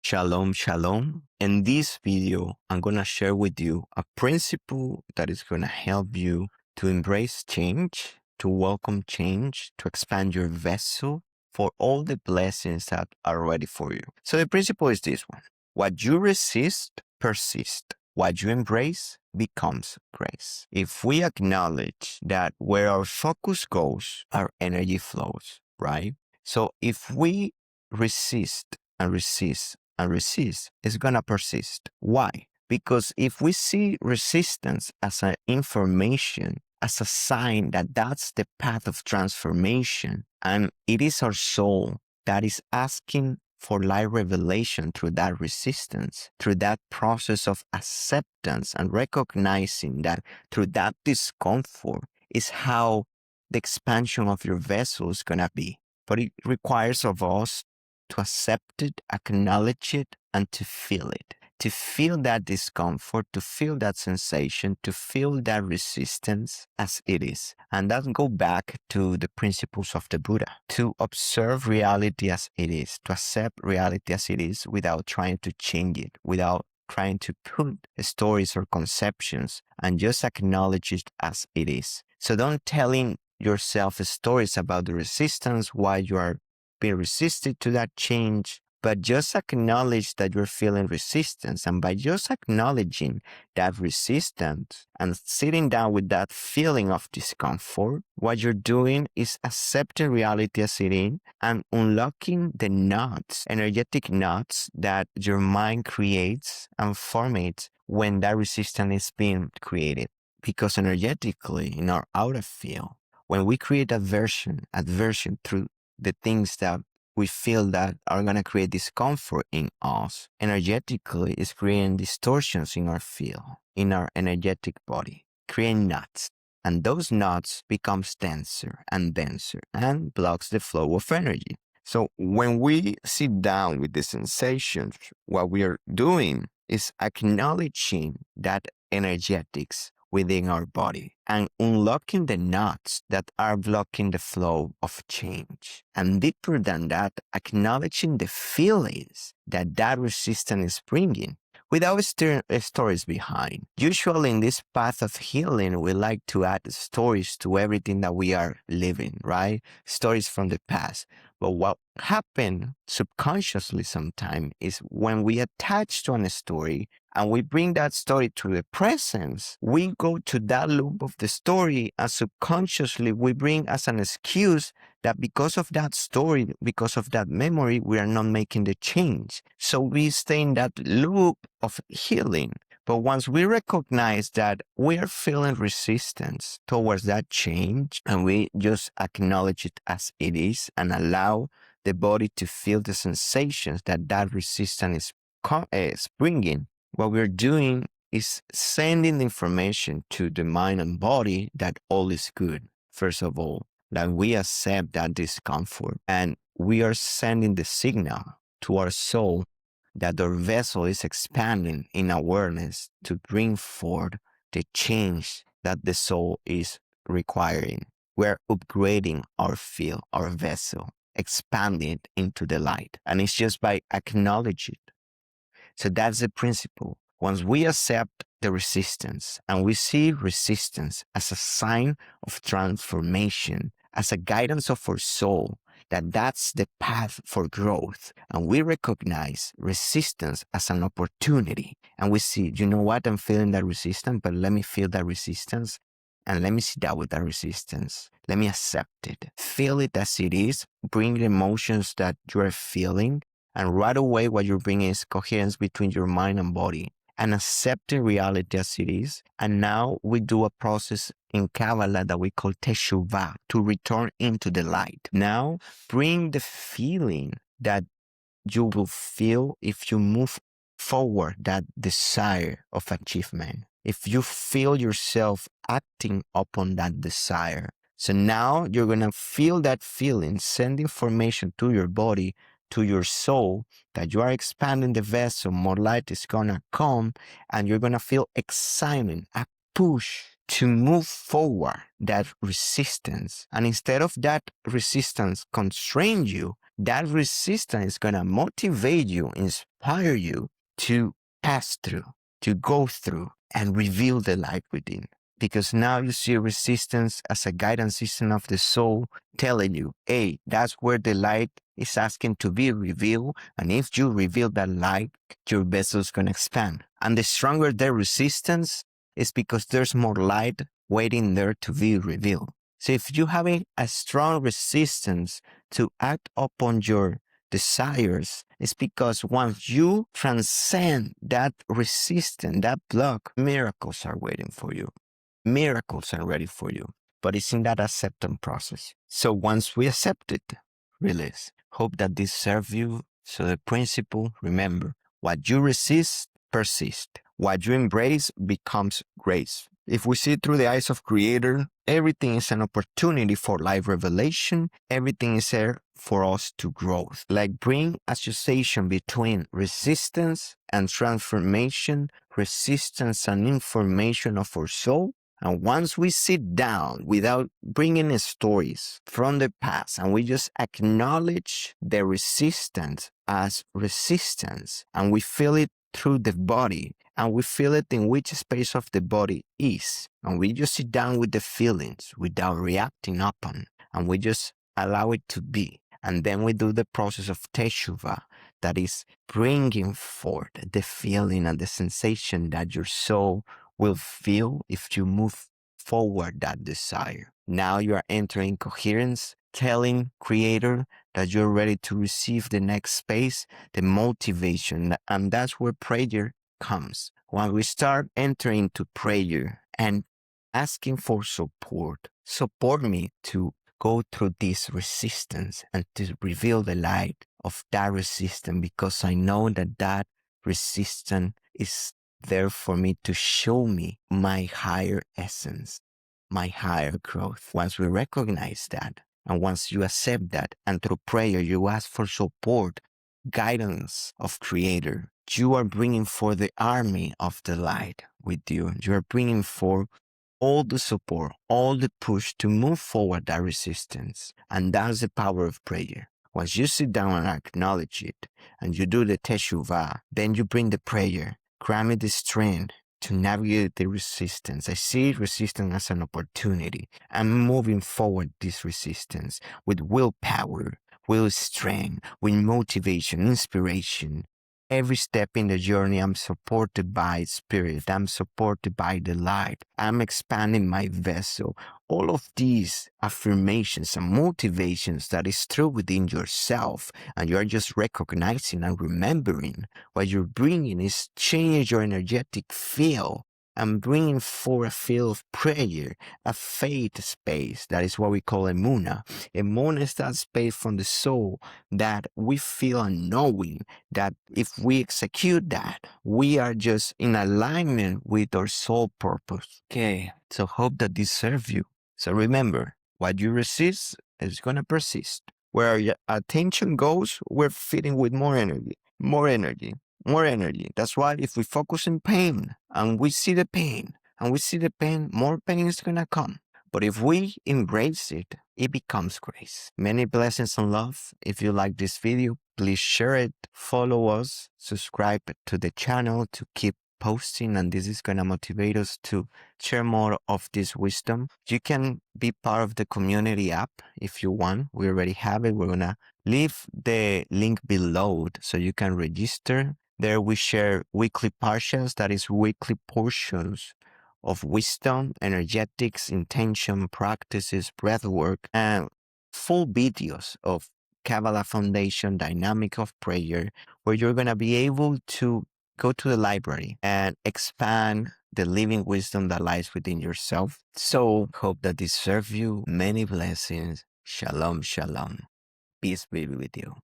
Shalom, shalom. In this video, I'm going to share with you a principle that is going to help you to embrace change, to welcome change, to expand your vessel for all the blessings that are ready for you. So the principle is this one. What you resist persists. What you embrace becomes grace. If we acknowledge that where our focus goes, our energy flows, right? So if we resist and resist and resist, it's going to persist. Why? Because if we see resistance as an information, as a sign that that's the path of transformation, and it is our soul that is asking for light revelation through that resistance, through that process of acceptance and recognizing that through that discomfort is how the expansion of your vessel is going to be. But it requires of us to accept it, acknowledge it, and to feel it. To feel that discomfort, to feel that sensation, to feel that resistance as it is. And that go back to the principles of the Buddha. To observe reality as it is, to accept reality as it is without trying to change it, without trying to put stories or conceptions, and just acknowledge it as it is. So don't telling yourself stories about the resistance, why you are being resisted to that change, but just acknowledge that you're feeling resistance. And by just acknowledging that resistance and sitting down with that feeling of discomfort, what you're doing is accepting reality as it is and unlocking the knots, energetic knots that your mind creates and formates when that resistance is being created. Because energetically, in our outer field, when we create aversion through the things that we feel that are going to create discomfort in us, energetically is creating distortions in our field, in our energetic body, creating knots. And those knots becomes denser and blocks the flow of energy. So when we sit down with the sensations, what we are doing is acknowledging that energetics within our body and unlocking the knots that are blocking the flow of change. And deeper than that, acknowledging the feelings that that resistance is bringing without stories behind. Usually in this path of healing, we like to add stories to everything that we are living, right? Stories from the past. But what happens subconsciously sometimes is when we attach to a story and we bring that story to the presence, we go to that loop of the story and subconsciously we bring as an excuse that because of that story, because of that memory, we are not making the change. So we stay in that loop of healing. But once we recognize that we are feeling resistance towards that change and we just acknowledge it as it is and allow the body to feel the sensations that that resistance is bringing, what we're doing is sending information to the mind and body that all is good, first of all, that we accept that discomfort and we are sending the signal to our soul that our vessel is expanding in awareness to bring forth the change that the soul is requiring. We're upgrading our field, our vessel, expanding it into the light. And it's just by acknowledging it. So that's the principle. Once we accept the resistance and we see resistance as a sign of transformation, as a guidance of our soul, that's the path for growth. And we recognize resistance as an opportunity. And we see, you know what, I'm feeling that resistance, but let me feel that resistance. And let me sit down with that resistance. Let me accept it. Feel it as it is. Bring the emotions that you are feeling. And right away, what you're bringing is coherence between your mind and body. And accepting reality as it is. And now we do a process in Kabbalah that we call Teshuva, to return into the light. Now, bring the feeling that you will feel if you move forward that desire of achievement. If you feel yourself acting upon that desire. So now you're going to feel that feeling, send information to your body, to your soul, that you are expanding the vessel, more light is going to come, and you're going to feel excitement, a push to move forward that resistance. And instead of that resistance constrain you, that resistance is going to motivate you, inspire you to pass through, to go through and reveal the light within. Because now you see resistance as a guidance system of the soul telling you, hey, that's where the light is asking to be revealed. And if you reveal that light, your vessel is going to expand. And the stronger the resistance is because there's more light waiting there to be revealed. So if you have a strong resistance to act upon your desires, it's because once you transcend that resistance, that block, miracles are waiting for you. Miracles are ready for you, but it's in that acceptance process. So once we accept it, release. Hope that this serves you. So the principle, remember, what you resist, persist. What you embrace becomes grace. If we see through the eyes of Creator, everything is an opportunity for life revelation. Everything is there for us to grow. Like bring association between resistance and transformation, resistance and information of our soul. And once we sit down without bringing stories from the past and we just acknowledge the resistance as resistance and we feel it through the body and we feel it in which space of the body is, and we just sit down with the feelings without reacting upon, and we just allow it to be. And then we do the process of Teshuva, that is bringing forth the feeling and the sensation that your soul will feel if you move forward that desire. Now you are entering coherence, telling Creator that you're ready to receive the next space, the motivation, and that's where prayer comes. When we start entering to prayer and asking for support me to go through this resistance and to reveal the light of that resistance, because I know that that resistance is there for me to show me my higher essence, my higher growth. Once we recognize that, and once you accept that, and through prayer you ask for support, guidance of Creator, you are bringing for the army of the light with you. You are bringing for all the support, all the push to move forward that resistance. And that's the power of prayer. Once you sit down and acknowledge it, and you do the Teshuva, then you bring the prayer. Grant me the strength to navigate the resistance. I see resistance as an opportunity. I'm moving forward this resistance with willpower, will strength, with motivation, inspiration. Every step in the journey, I'm supported by Spirit. I'm supported by the light. I'm expanding my vessel. All of these affirmations and motivations that is true within yourself, and you're just recognizing and remembering what you're bringing is change your energetic field. I'm bringing forth a field of prayer, a faith space. That is what we call emuna. Emuna is that space from the soul that we feel and knowing that if we execute that, we are just in alignment with our soul purpose. Okay, so hope that this serves you. So remember, what you resist is going to persist. Where your attention goes, we're feeding with more energy, more energy, more energy. That's why if we focus on pain and we see the pain, more pain is going to come. But if we embrace it, it becomes grace. Many blessings and love. If you like this video, please share it, follow us, subscribe to the channel to keep posting, and this is going to motivate us to share more of this wisdom. You can be part of the community app if you want. We already have it. We're going to leave the link below so you can register. There we share weekly partials, that is weekly portions of wisdom, energetics, intention, practices, breathwork, and full videos of Kabbalah Foundation, dynamic of prayer, where you're going to be able to go to the library and expand the living wisdom that lies within yourself. So hope that this serves you. Many blessings. Shalom, shalom. Peace be with you.